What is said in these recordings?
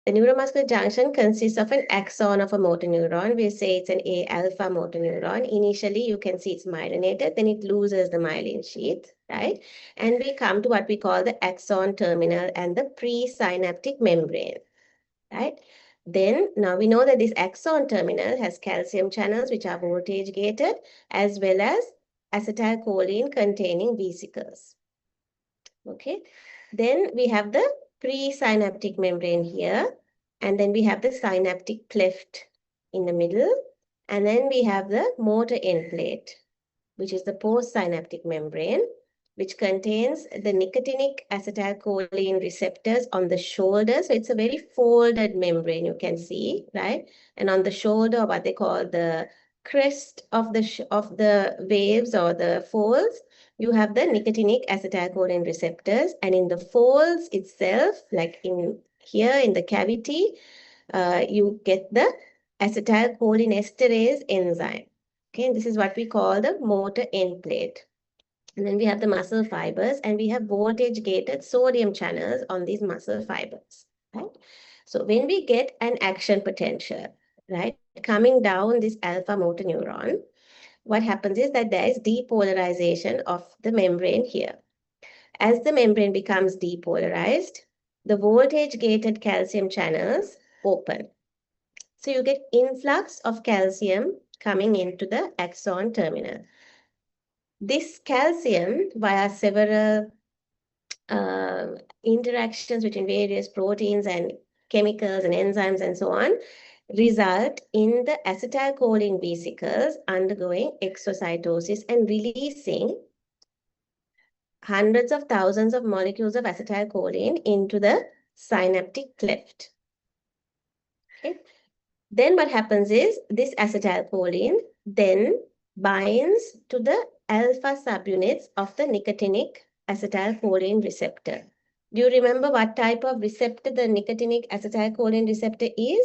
The neuromuscular junction consists of an axon of a motor neuron. We say it's an A alpha motor neuron. Initially, you can see it's myelinated, then it loses the myelin sheath, right? And we come to what we call the axon terminal and the presynaptic membrane, right? Then now we know that this axon terminal has calcium channels which are voltage gated as well as acetylcholine containing vesicles. Okay, then we have the presynaptic membrane here, and then we have the synaptic cleft in the middle, and then we have the motor end plate, which is the postsynaptic membrane, which contains the nicotinic acetylcholine receptors on the shoulder. So it's a very folded membrane, you can see, right? And on the shoulder, what they call the crest of the waves or the folds, you have the nicotinic acetylcholine receptors. And in the folds itself, like in here in the cavity, you get the acetylcholinesterase enzyme. Okay, and this is what we call the motor end plate. And then we have the muscle fibers, and we have voltage-gated sodium channels on these muscle fibers, right? So when we get an action potential, right, coming down this alpha motor neuron, what happens is that there is depolarization of the membrane here. As the membrane becomes depolarized, the voltage-gated calcium channels open. So you get influx of calcium coming into the axon terminal. This calcium, via several interactions between various proteins and chemicals and enzymes and so on, result in the acetylcholine vesicles undergoing exocytosis and releasing hundreds of thousands of molecules of acetylcholine into the synaptic cleft. Okay. Then what happens is this acetylcholine then binds to the alpha subunits of the nicotinic acetylcholine receptor. Do you remember what type of receptor the nicotinic acetylcholine receptor is?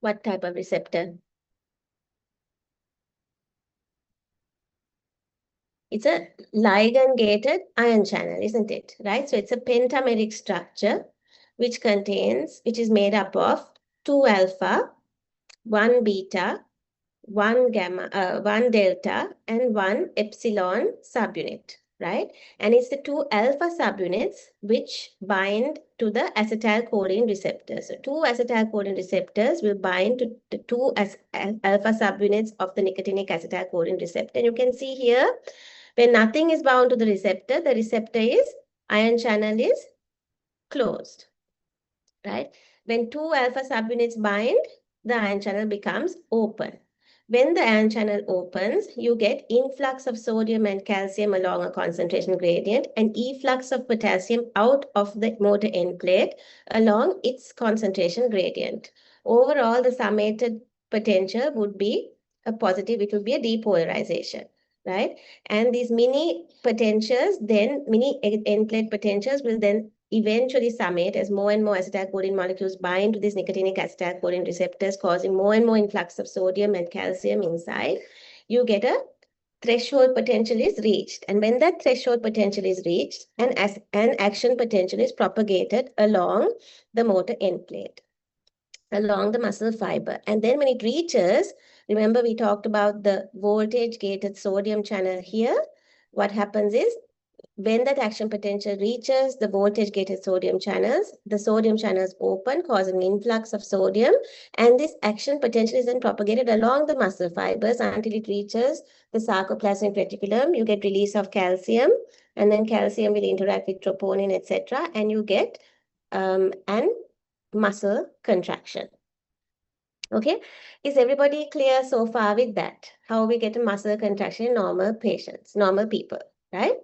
What type of receptor? It's a ligand-gated ion channel, isn't it? Right? So it's a pentameric structure which is made up of 2 alpha, 1 beta, 1 gamma, 1 delta, and 1 epsilon subunit, right? And it's the 2 alpha subunits which bind to the acetylcholine receptors. So 2 acetylcholine receptors will bind to the 2 alpha subunits of the nicotinic acetylcholine receptor. And you can see here, when nothing is bound to the receptor ion channel is closed, right? When 2 alpha subunits bind, the ion channel becomes open. When the ion channel opens, you get influx of sodium and calcium along a concentration gradient and efflux of potassium out of the motor end plate along its concentration gradient. Overall, the summated potential would be a positive, it would be a depolarization, right? And these mini end plate potentials will then eventually summate as more and more acetylcholine molecules bind to these nicotinic acetylcholine receptors, causing more and more influx of sodium and calcium inside. You get a threshold potential is reached. And when that threshold potential is reached, an action potential is propagated along the motor end plate, along the muscle fiber. And then when it reaches, remember we talked about the voltage-gated sodium channel here. What happens is, when that action potential reaches the voltage-gated sodium channels, the sodium channels open, causing an influx of sodium, and this action potential is then propagated along the muscle fibers until it reaches the sarcoplasmic reticulum. You get release of calcium, and then calcium will interact with troponin, etc., and you get an muscle contraction. Okay, is everybody clear so far with that? How we get a muscle contraction in normal patients, normal people, right?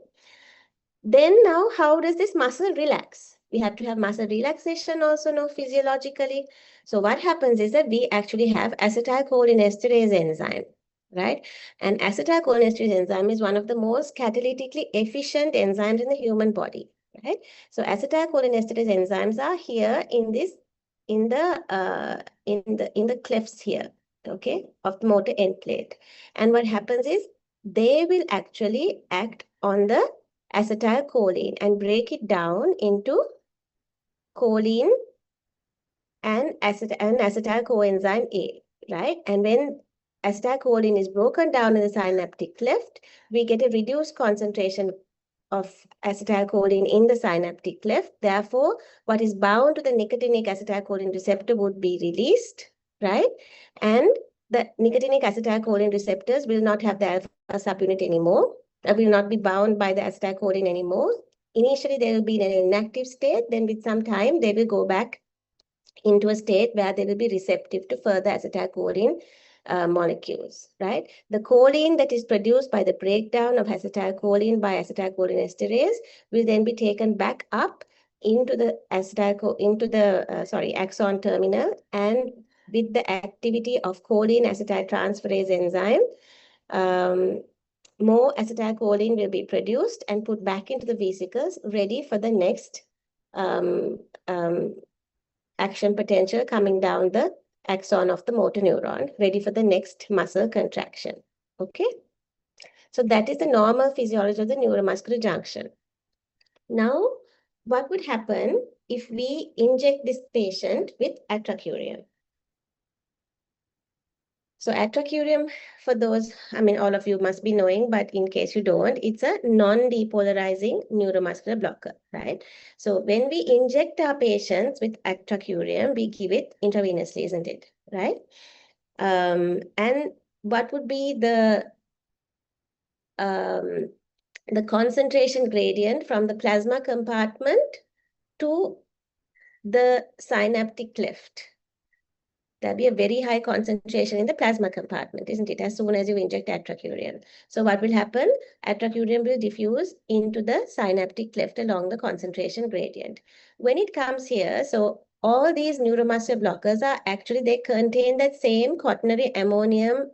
Then now, how does this muscle relax? We have to have muscle relaxation also now physiologically. So what happens is that we actually have acetylcholinesterase enzyme, right? And acetylcholinesterase enzyme is one of the most catalytically efficient enzymes in the human body, right? So acetylcholinesterase enzymes are here in the clefts here, okay, of the motor end plate. And what happens is they will actually act on the acetylcholine and break it down into choline and acetyl coenzyme A, right? And when acetylcholine is broken down in the synaptic cleft, we get a reduced concentration of acetylcholine in the synaptic cleft. Therefore, what is bound to the nicotinic acetylcholine receptor would be released, right? And the nicotinic acetylcholine receptors will not have the alpha subunit anymore. Will not be bound by the acetylcholine anymore. Initially, they will be in an inactive state. Then with some time, they will go back into a state where they will be receptive to further acetylcholine molecules, right? The choline that is produced by the breakdown of acetylcholine by acetylcholinesterase will then be taken back up into the axon terminal, and with the activity of choline acetyltransferase enzyme, more acetylcholine will be produced and put back into the vesicles, ready for the next action potential coming down the axon of the motor neuron, ready for the next muscle contraction. Okay? So that is the normal physiology of the neuromuscular junction. Now, what would happen if we inject this patient with atracurium? So atracurium, for those, all of you must be knowing, but in case you don't, it's a non-depolarizing neuromuscular blocker, right? So when we inject our patients with atracurium, we give it intravenously, isn't it, right? And what would be the concentration gradient from the plasma compartment to the synaptic cleft? There'll be a very high concentration in the plasma compartment, isn't it, as soon as you inject atracurium. So what will happen? Atracurium will diffuse into the synaptic cleft along the concentration gradient. When it comes here, so all these neuromuscular blockers are actually, they contain that same quaternary ammonium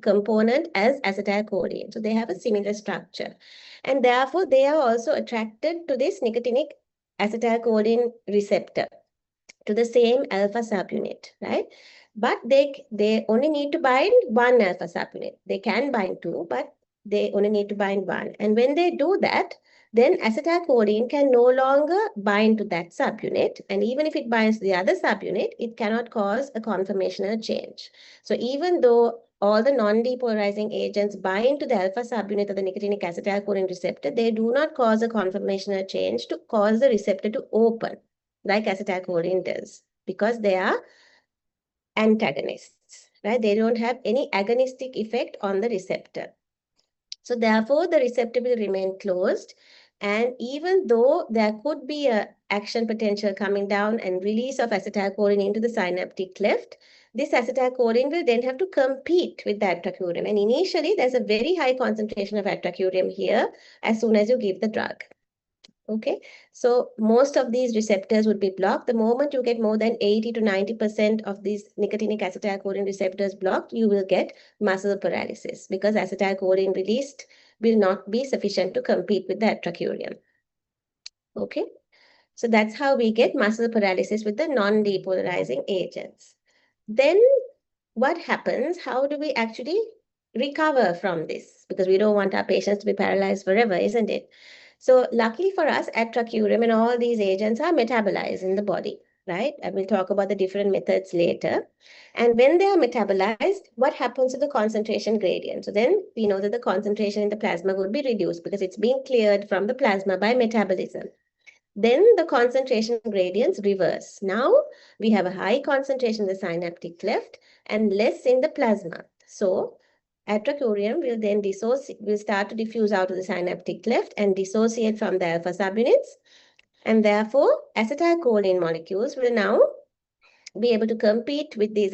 component as acetylcholine. So they have a similar structure. And therefore, they are also attracted to this nicotinic acetylcholine receptor, to the same alpha subunit, right? But they only need to bind one alpha subunit. They can bind two, but they only need to bind one. And when they do that, then acetylcholine can no longer bind to that subunit. And even if it binds to the other subunit, it cannot cause a conformational change. So even though all the non-depolarizing agents bind to the alpha subunit of the nicotinic acetylcholine receptor, they do not cause a conformational change to cause the receptor to open, like acetylcholine does, because they are antagonists, right? They don't have any agonistic effect on the receptor. So therefore, the receptor will remain closed. And even though there could be a action potential coming down and release of acetylcholine into the synaptic cleft, this acetylcholine will then have to compete with the atracurium. And initially, there's a very high concentration of atracurium here as soon as you give the drug. Okay, so most of these receptors would be blocked. The moment you get more than 80 to 90% of these nicotinic acetylcholine receptors blocked, you will get muscle paralysis, because acetylcholine released will not be sufficient to compete with the atracurium. Okay, so that's how we get muscle paralysis with the non-depolarizing agents. Then what happens? How do we actually recover from this? Because we don't want our patients to be paralyzed forever, isn't it? So luckily for us, atracurium and all these agents are metabolized in the body, right? And we'll talk about the different methods later. And when they are metabolized, what happens to the concentration gradient? So then we know that the concentration in the plasma would be reduced because it's being cleared from the plasma by metabolism. Then the concentration gradients reverse. Now we have a high concentration in the synaptic cleft and less in the plasma. So atracurium will then start to diffuse out of the synaptic cleft and dissociate from the alpha subunits. And therefore, acetylcholine molecules will now be able to compete with the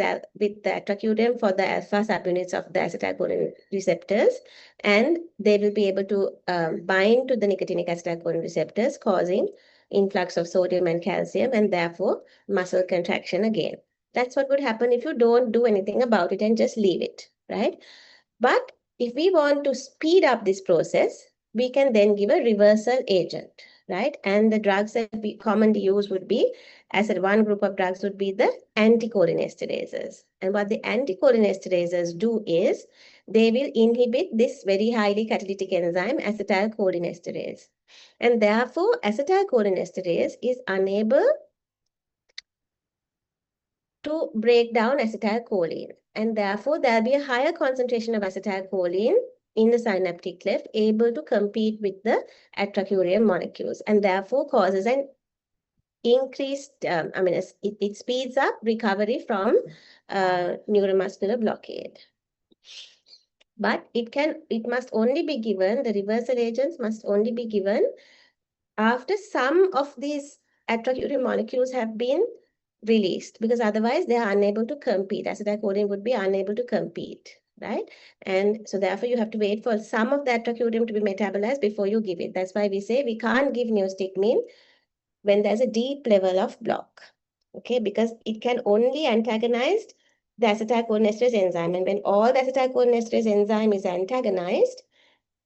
atracurium for the alpha subunits of the acetylcholine receptors, and they will be able to bind to the nicotinic acetylcholine receptors, causing influx of sodium and calcium, and therefore muscle contraction again. That's what would happen if you don't do anything about it and just leave it, right? But if we want to speed up this process, we can then give a reversal agent, right? And the drugs that we commonly use would be, as one group of drugs would be the anticholinesterases. And what the anticholinesterases do is, they will inhibit this very highly catalytic enzyme, acetylcholinesterase. And therefore, acetylcholinesterase is unable to break down acetylcholine. And therefore, there'll be a higher concentration of acetylcholine in the synaptic cleft, able to compete with the atracurium molecules, and therefore causes an increased, it speeds up recovery from neuromuscular blockade. But it must only be given, the reversal agents must only be given after some of these atracurium molecules have been released, because otherwise they are unable to compete. Acetylcholine would be unable to compete, right? And so therefore you have to wait for some of the atracurium to be metabolized before you give it. That's why we say we can't give neostigmine when there's a deep level of block, okay? Because it can only antagonize the acetylcholinesterase enzyme. And when all the acetylcholinesterase enzyme is antagonized,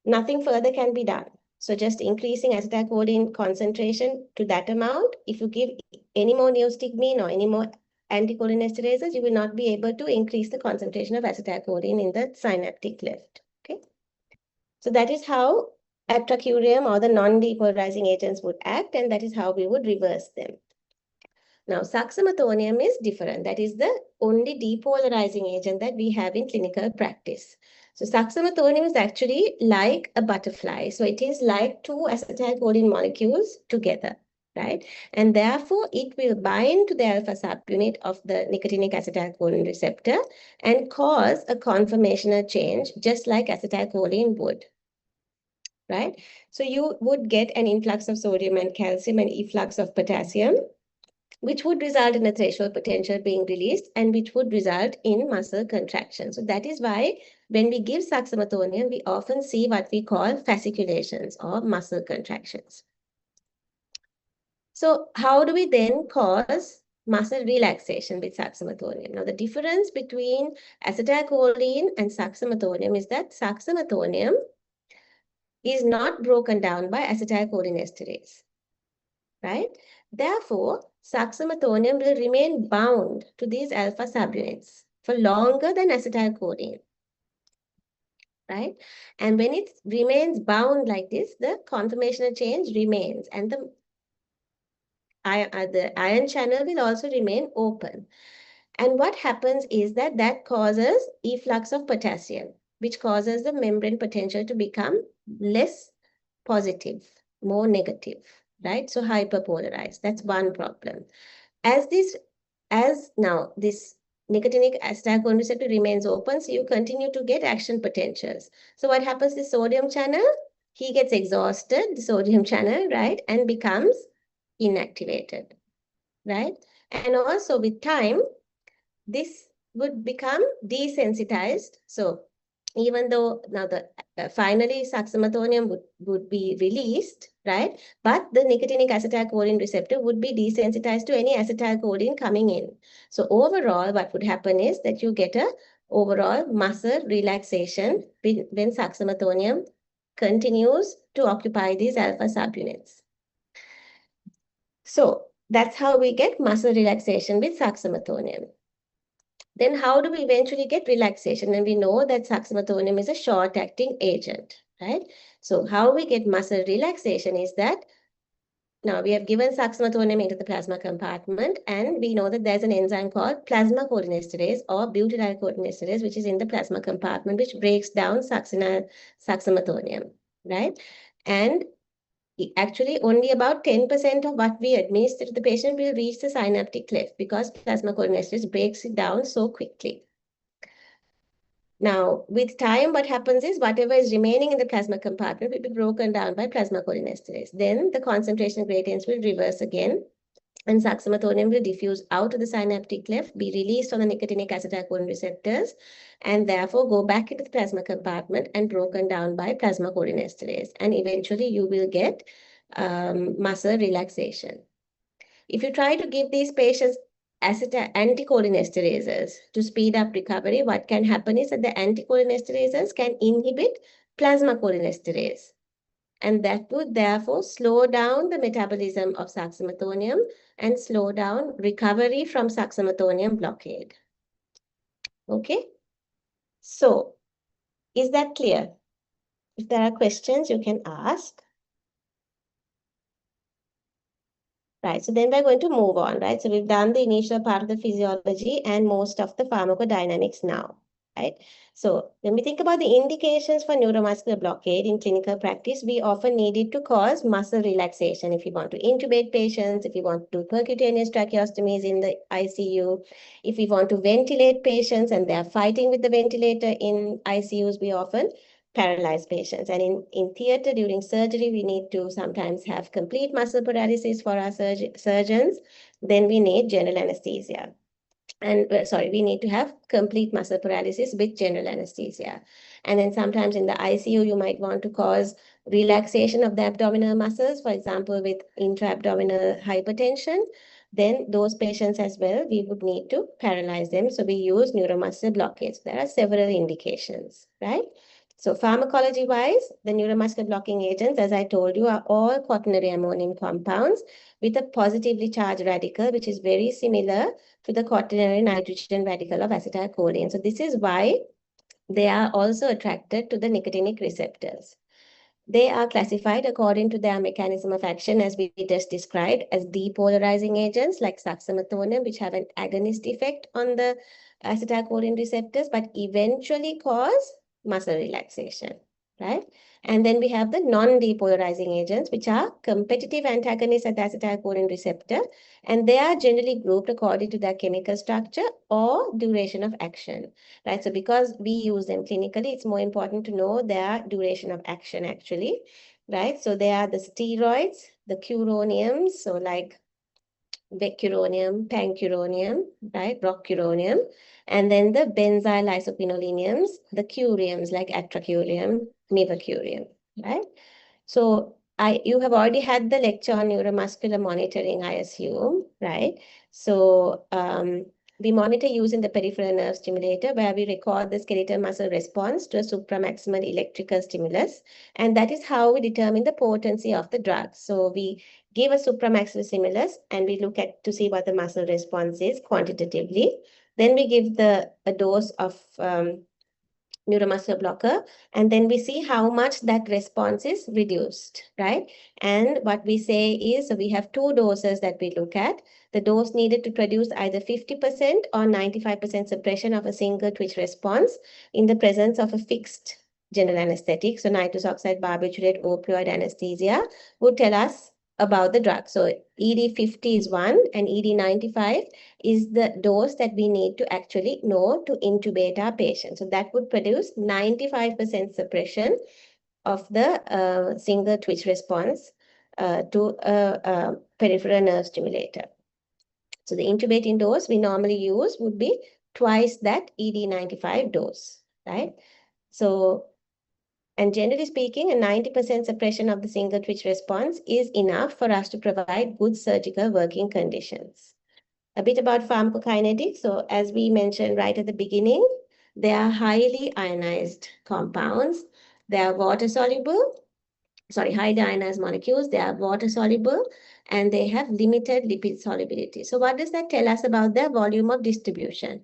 nothing further can be done. So just increasing acetylcholine concentration to that amount, if you give any more neostigmine or any more anticholinesterases, you will not be able to increase the concentration of acetylcholine in the synaptic cleft, okay? So that is how atracurium or the non-depolarizing agents would act, and that is how we would reverse them. Now, succinylcholine is different. That is the only depolarizing agent that we have in clinical practice. So succinylcholine is actually like a butterfly. So it is like two acetylcholine molecules together, right? And therefore, it will bind to the alpha subunit of the nicotinic acetylcholine receptor and cause a conformational change, just like acetylcholine would, right? So you would get an influx of sodium and calcium and efflux of potassium, which would result in a threshold potential being released and which would result in muscle contraction. So that is why when we give succinylcholine, we often see what we call fasciculations or muscle contractions. So how do we then cause muscle relaxation with succinylcholine? Now, the difference between acetylcholine and succinylcholine is that succinylcholine is not broken down by acetylcholinesterase, right? Therefore, succinylcholine will remain bound to these alpha subunits for longer than acetylcholine, right? And when it remains bound like this, the conformational change remains, and the ion channel will also remain open. And what happens is that that causes efflux of potassium, which causes the membrane potential to become less positive, more negative, right? So hyperpolarized. That's one problem. As now this nicotinic acetylcholine receptor remains open, so you continue to get action potentials. So what happens? The sodium channel, he gets exhausted, the sodium channel, right, and becomes inactivated, right? And also with time, this would become desensitized. So even though now the finally succinylcholine would be released, right? But the nicotinic acetylcholine receptor would be desensitized to any acetylcholine coming in. So overall, what would happen is that you get a overall muscle relaxation when succinylcholine continues to occupy these alpha subunits. So that's how we get muscle relaxation with succinylcholine. Then how do we eventually get relaxation? And we know that succinylcholine is a short-acting agent, right? So how we get muscle relaxation is that now we have given succinylcholine into the plasma compartment, and we know that there's an enzyme called plasma cholinesterase or butyrylcholinesterase, which is in the plasma compartment, which breaks down succinylcholine, right? And actually only about 10% of what we administer to the patient will reach the synaptic cleft because plasma cholinesterase breaks it down so quickly. Now, with time, what happens is whatever is remaining in the plasma compartment will be broken down by plasma cholinesterase. Then the concentration gradients will reverse again, and succinylcholine will diffuse out of the synaptic cleft, be released on the nicotinic acetylcholine receptors, and therefore go back into the plasma compartment and broken down by plasma cholinesterase. And eventually you will get muscle relaxation. If you try to give these patients anticholinesterases to speed up recovery, what can happen is that the anticholinesterases can inhibit plasma cholinesterase. And that would therefore slow down the metabolism of succinylcholine and slow down recovery from succinylcholine blockade. Okay? So Is that clear? If there are questions, you can ask. Right, so then we're going to move on, right? So we've done the initial part of the physiology and most of the pharmacodynamics now, right? So when we think about the indications for neuromuscular blockade in clinical practice, we often need it to cause muscle relaxation. If you want to intubate patients, if you want to do percutaneous tracheostomies in the ICU, if we want to ventilate patients and they're fighting with the ventilator in ICUs, we often paralyzed patients. And in theater during surgery, we need to sometimes have complete muscle paralysis for our surgeons. Then we need general anesthesia. And sorry, we need to have complete muscle paralysis with general anesthesia. And then sometimes in the ICU, you might want to cause relaxation of the abdominal muscles, for example, with intra-abdominal hypertension. Then those patients as well, we would need to paralyze them. So we use neuromuscular blockades. There are several indications, right? So pharmacology-wise, the neuromuscular blocking agents, as I told you, are all quaternary ammonium compounds with a positively charged radical, which is very similar to the quaternary nitrogen radical of acetylcholine. So this is why they are also attracted to the nicotinic receptors. They are classified according to their mechanism of action, as we just described, as depolarizing agents like succinylcholine, which have an agonist effect on the acetylcholine receptors, but eventually cause muscle relaxation, right? And then we have the non-depolarizing agents, which are competitive antagonists at the acetylcholine receptor, and they are generally grouped according to their chemical structure or duration of action, right? So because we use them clinically, it's more important to know their duration of action actually, right? So they are the steroids, the curoniums, so like becuronium, pancuronium, right? Rocuronium, and then the benzyl isophenoliniums, the curiums like atracurium, mivacurium, right? So you have already had the lecture on neuromuscular monitoring, I assume, right? So we monitor using the peripheral nerve stimulator, where we record the skeletal muscle response to a supramaximal electrical stimulus. And that is how we determine the potency of the drug. So we give a supramaxillary stimulus and we look at to see what the muscle response is quantitatively. Then we give a dose of neuromuscular blocker, and then we see how much that response is reduced, right? And what we say is, so we have two doses that we look at. The dose needed to produce either 50% or 95% suppression of a single twitch response in the presence of a fixed general anesthetic. So nitrous oxide barbiturate opioid anesthesia would tell us about the drug. So ED 50 is one and ED 95 is the dose that we need to actually know to intubate our patient. So that would produce 95% suppression of the single twitch response to a peripheral nerve stimulator. So the intubating dose we normally use would be twice that ED 95 dose, right? So, and generally speaking, a 90% suppression of the single twitch response is enough for us to provide good surgical working conditions. A bit about pharmacokinetics. So as we mentioned right at the beginning, they are highly ionized compounds. They are water soluble, highly ionized molecules. They are water soluble and they have limited lipid solubility. So what does that tell us about their volume of distribution?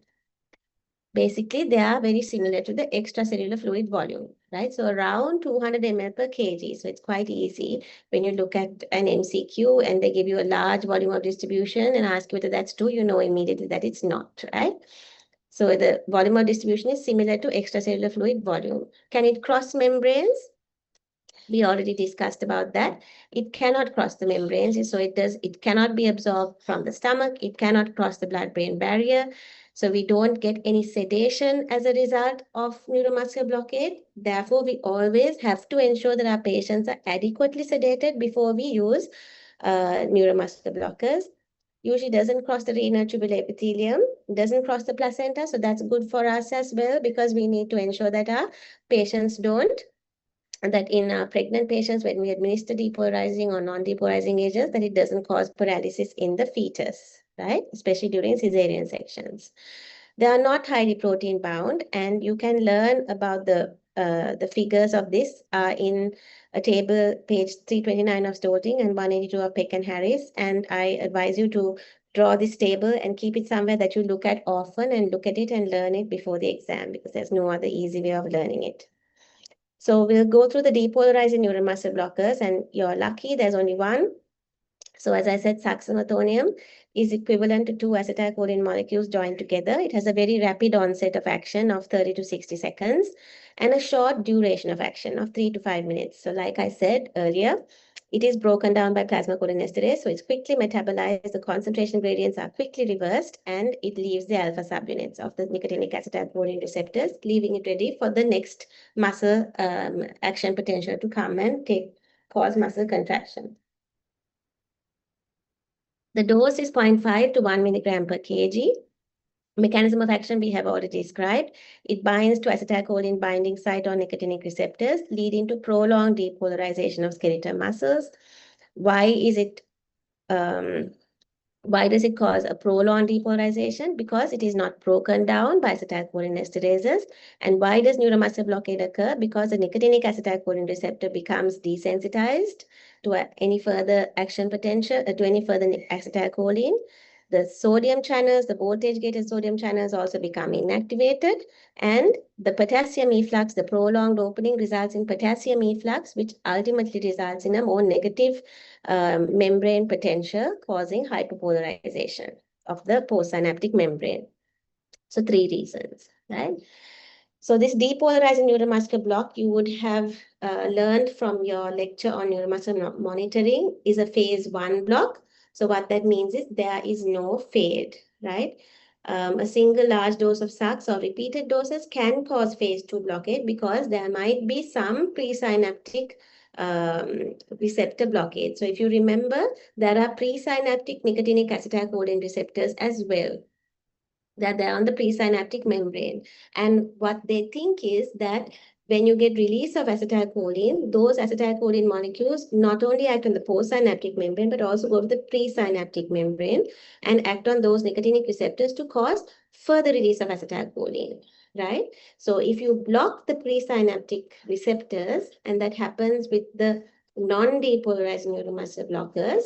Basically, they are very similar to the extracellular fluid volume, right? So around 200 ml per kg. So it's quite easy when you look at an MCQ and they give you a large volume of distribution and ask you whether that's true, you know immediately that it's not, right? So the volume of distribution is similar to extracellular fluid volume. Can it cross membranes? We already discussed about that. It cannot cross the membranes, so it cannot be absorbed from the stomach. It cannot cross the blood-brain barrier. So we don't get any sedation as a result of neuromuscular blockade. Therefore, we always have to ensure that our patients are adequately sedated before we use neuromuscular blockers. Usually doesn't cross the renal tubular epithelium, doesn't cross the placenta. So that's good for us as well, because we need to ensure that our patients don't, that in pregnant patients, when we administer depolarizing or non-depolarizing agents, that it doesn't cause paralysis in the fetus, right? Especially during cesarean sections. They are not highly protein bound, and you can learn about the figures of this in a table, page 329 of Stoting and 182 of Peck and Harris. And I advise you to draw this table and keep it somewhere that you look at often and look at it and learn it before the exam, because there's no other easy way of learning it. So we'll go through the depolarizing neuromuscular blockers, and you're lucky there's only one. So as I said, succinylcholine is equivalent to two acetylcholine molecules joined together. It has a very rapid onset of action of 30 to 60 seconds and a short duration of action of 3 to 5 minutes. So like I said earlier, it is broken down by plasma cholinesterase, so it's quickly metabolized, the concentration gradients are quickly reversed, and it leaves the alpha subunits of the nicotinic acetylcholine receptors, leaving it ready for the next muscle action potential to come and cause muscle contraction. The dose is 0.5 to 1 milligram per kg. Mechanism of action we have already described. It binds to acetylcholine binding site on nicotinic receptors, leading to prolonged depolarization of skeletal muscles. Why does it cause a prolonged depolarization? Because it is not broken down by acetylcholinesterases. And why does neuromuscular blockade occur? Because the nicotinic acetylcholine receptor becomes desensitized to any further action potential, to any further acetylcholine. The sodium channels, the voltage-gated sodium channels also become inactivated, and the potassium efflux, the prolonged opening, results in potassium efflux, which ultimately results in a more negative membrane potential, causing hyperpolarization of the postsynaptic membrane. So 3 reasons, right? So this depolarizing neuromuscular block you would have learned from your lecture on neuromuscular monitoring is a phase 1 block. So what that means is there is no fade, right? A single large dose of SAX or repeated doses can cause phase 2 blockade because there might be some presynaptic receptor blockade. So if you remember, there are presynaptic nicotinic acetylcholine receptors as well, that they're on the presynaptic membrane. And what they think is that when you get release of acetylcholine, those acetylcholine molecules not only act on the postsynaptic membrane, but also go to the presynaptic membrane and act on those nicotinic receptors to cause further release of acetylcholine, right? So if you block the presynaptic receptors, and that happens with the non-depolarizing neuromuscular blockers,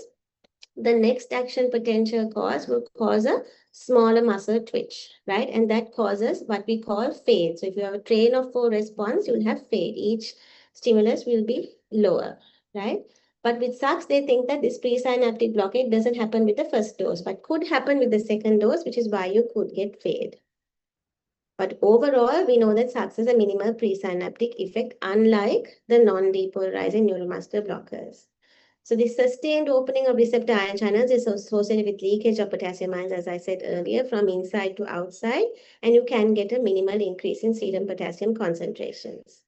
the next action potential cause will cause a smaller muscle twitch, right? And that causes what we call fade. So if you have a train of 4 response, you'll have fade. Each stimulus will be lower, right? But with SAX, they think that this presynaptic blockade doesn't happen with the first dose, but could happen with the second dose, which is why you could get fade. But overall, we know that SAX has a minimal presynaptic effect, unlike the non-depolarizing neuromuscular blockers. So the sustained opening of receptor ion channels is associated with leakage of potassium ions, as I said earlier, from inside to outside, and you can get a minimal increase in serum potassium concentrations.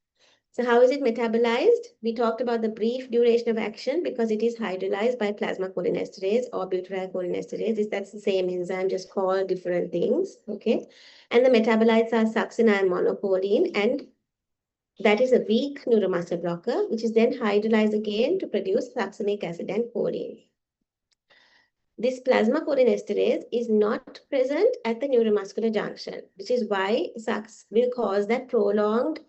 So how is it metabolized? We talked about the brief duration of action because it is hydrolyzed by plasma cholinesterase or butyryl cholinesterase. That's the same enzyme, just called different things, okay? And the metabolites are succinylcholine and monocholine, and that is a weak neuromuscular blocker, which is then hydrolyzed again to produce succinic acid and choline. This plasma cholinesterase is not present at the neuromuscular junction, which is why SAX will cause that prolonged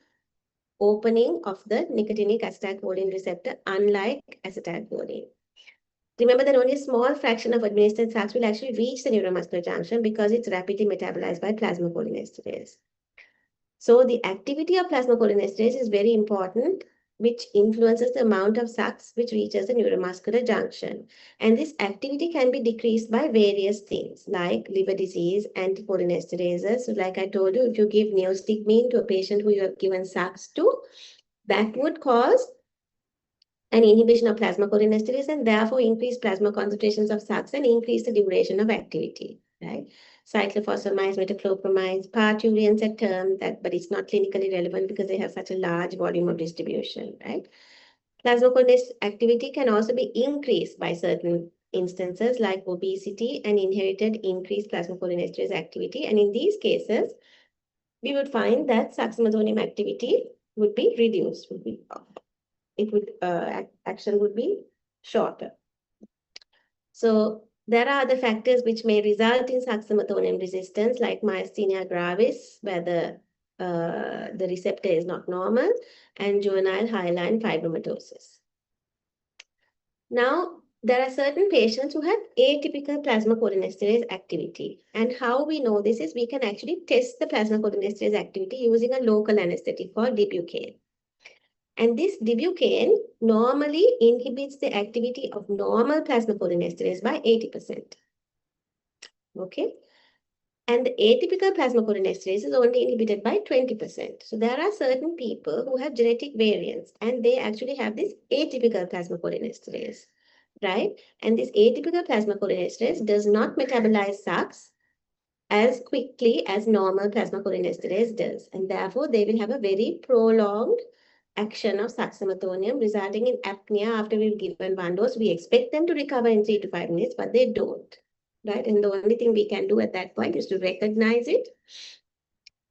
opening of the nicotinic acetylcholine receptor, unlike acetylcholine. Remember that only a small fraction of administered SAX will actually reach the neuromuscular junction because it's rapidly metabolized by plasma cholinesterase. So the activity of plasma cholinesterase is very important, which influences the amount of SAX which reaches the neuromuscular junction. And this activity can be decreased by various things like liver disease, anticholinesterases. So like I told you, if you give neostigmine to a patient who you have given SAX to, that would cause an inhibition of plasma cholinesterase and therefore increase plasma concentrations of SAX and increase the duration of activity, right? Cyclophosphamide, metoclopramide, parturients are termed that, but it's not clinically relevant because they have such a large volume of distribution, right? Plasma cholinesterase activity can also be increased by certain instances like obesity and inherited increased plasma cholinesterase activity. And in these cases, we would find that succinylcholine activity would be reduced, action would be shorter. So there are other factors which may result in succinylcholine resistance, like myasthenia gravis, where the receptor is not normal, and juvenile hyaline fibromatosis. Now, there are certain patients who have atypical plasma cholinesterase activity. And how we know this is we can actually test the plasma cholinesterase activity using a local anesthetic called Dibucaine. And this dibucane normally inhibits the activity of normal plasmacholinesterase by 80%. Okay. And the atypical plasmacholinesterase is only inhibited by 20%. So there are certain people who have genetic variants and they actually have this atypical plasmacholinesterase, right? And this atypical plasmacholinesterase does not metabolize SAX as quickly as normal plasmacholinesterase does. And therefore, they will have a very prolonged action of succinylcholine resulting in apnea after we've given one dose. We expect them to recover in 3 to 5 minutes, but they don't, right? And the only thing we can do at that point is to recognize it,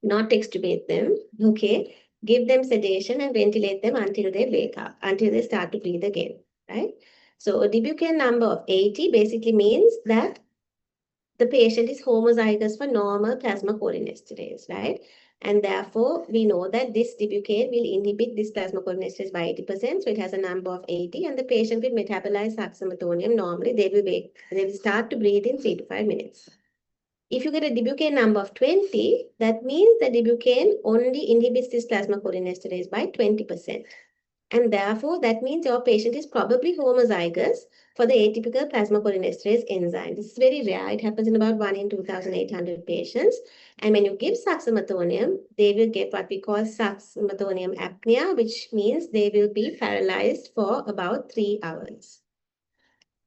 not extubate them, okay? Give them sedation and ventilate them until they wake up, until they start to breathe again, right? So a Dibucane number of 80 basically means that the patient is homozygous for normal plasmacholinesterase, right? And therefore, we know that this Dibucane will inhibit this plasmacholinesterase by 80%. So it has a number of 80, and the patient will metabolize succinylcholine normally. They will start to breathe in 3 to 5 minutes. If you get a Dibucane number of 20, that means the Dibucane only inhibits this plasmacholinesterase by 20%. And therefore, that means your patient is probably homozygous for the atypical plasmacholinesterase enzyme. This is very rare. It happens in about 1 in 2,800 patients. And when you give succinylcholine, they will get what we call succinylcholine apnea, which means they will be paralyzed for about 3 hours.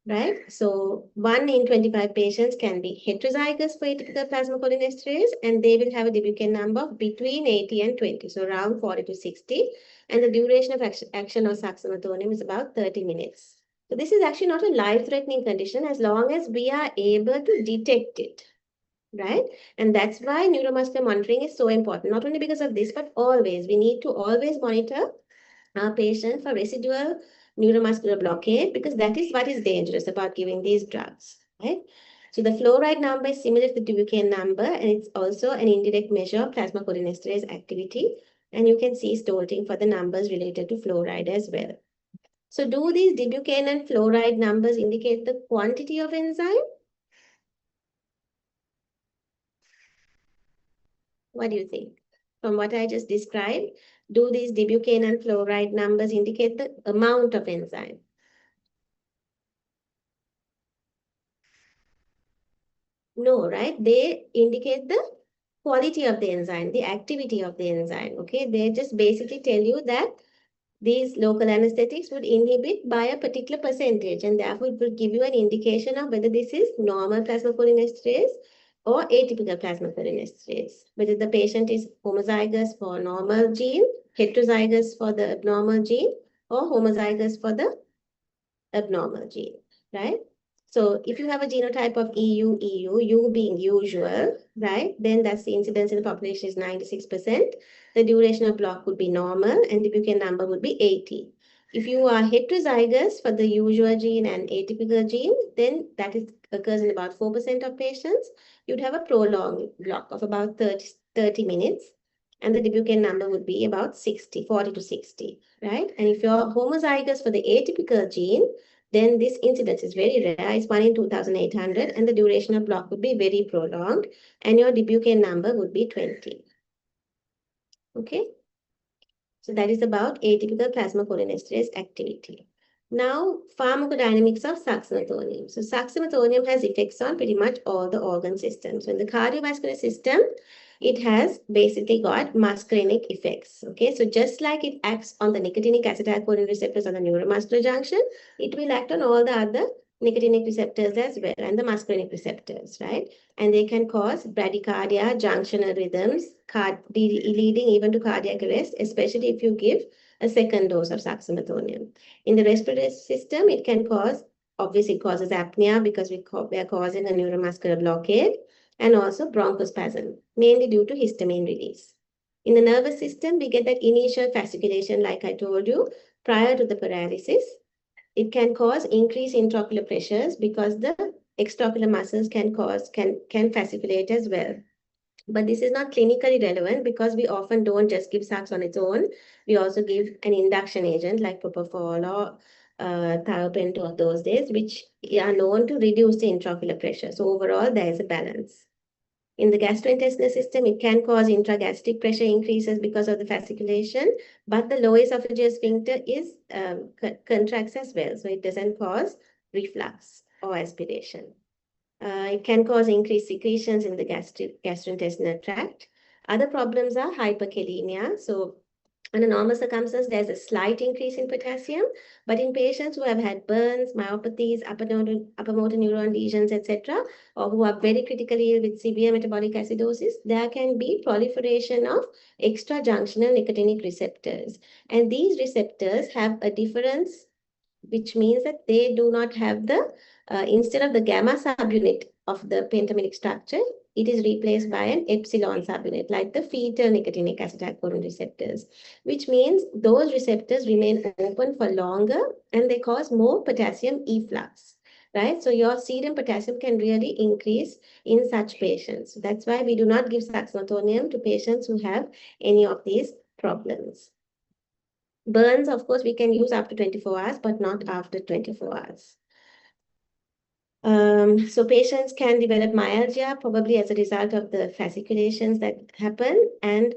Right? So 1 in 25 patients can be heterozygous for atypical plasmacholinesterase, and they will have a Dibucane number of between 80 and 20, so around 40 to 60. And the duration of action of succinylcholine is about 30 minutes. So this is actually not a life-threatening condition as long as we are able to detect it, right? And that's why neuromuscular monitoring is so important, not only because of this, but always. We need to always monitor our patient for residual neuromuscular blockade because that is what is dangerous about giving these drugs, right? So the fluoride number is similar to the Dibucane number, and it's also an indirect measure of plasmacholinesterase activity. And you can see stolting for the numbers related to fluoride as well. So do these Dibucane and fluoride numbers indicate the quantity of enzyme? What do you think? From what I just described, do these Dibucane and fluoride numbers indicate the amount of enzyme? No, right? They indicate the quality of the enzyme, the activity of the enzyme. Okay, they just basically tell you that these local anesthetics would inhibit by a particular percentage, and therefore it will give you an indication of whether this is normal plasmacholinesterase or atypical plasmacholinesterase, whether the patient is homozygous for normal gene, heterozygous for the abnormal gene, or homozygous for the abnormal gene, right? So if you have a genotype of EU, U being usual, right, then that's the incidence in the population is 96%. The duration of block would be normal and the Buchan number would be 80. If you are heterozygous for the usual gene and atypical gene, then that occurs in about 4% of patients. You'd have a prolonged block of about 30 minutes. And the Dibucane number would be about 40 to 60, right? And if you're homozygous for the atypical gene, then this incidence is very rare. It's 1 in 2,800, and the duration of block would be very prolonged, and your Dibucane number would be 20. Okay? So that is about atypical plasmacholinesterase activity. Now, pharmacodynamics of succinylcholine. So succinylcholine has effects on pretty much all the organ systems. So in the cardiovascular system, it has basically got muscarinic effects. Okay, so just like it acts on the nicotinic acetylcholine receptors on the neuromuscular junction, it will act on all the other nicotinic receptors as well and the muscarinic receptors, right? And they can cause bradycardia, junctional rhythms, leading even to cardiac arrest, especially if you give a second dose of succinylcholine. In the respiratory system, it can cause, obviously it causes apnea because we are causing a neuromuscular blockade, and also bronchospasm, mainly due to histamine release. In the nervous system, we get that initial fasciculation, like I told you, prior to the paralysis. It can cause increased intraocular pressures because the extraocular muscles can fasciculate as well. But this is not clinically relevant because we often don't just give SACs on its own. We also give an induction agent like propofol or thiopentol those days, which are known to reduce the intraocular pressure. So overall, there is a balance. In the gastrointestinal system, it can cause intragastric pressure increases because of the fasciculation, but the lower esophageal sphincter is contracts as well, so it doesn't cause reflux or aspiration. It can cause increased secretions in the gastrointestinal tract. Other problems are hyperkalemia. So under normal circumstances, there's a slight increase in potassium, but in patients who have had burns, myopathies, upper motor neuron lesions, etc., or who are very critically ill with severe metabolic acidosis, there can be proliferation of extrajunctional nicotinic receptors. And these receptors have a difference, which means that they do not have the, instead of the gamma subunit of the pentaminic structure, it is replaced by an epsilon subunit, like the fetal nicotinic acetylcholine receptors, which means those receptors remain open for longer and they cause more potassium efflux, right? So your serum potassium can really increase in such patients. That's why we do not give succinylcholine to patients who have any of these problems. Burns, of course, we can use after 24 hours, but not after 24 hours. So patients can develop myalgia probably as a result of the fasciculations that happen, and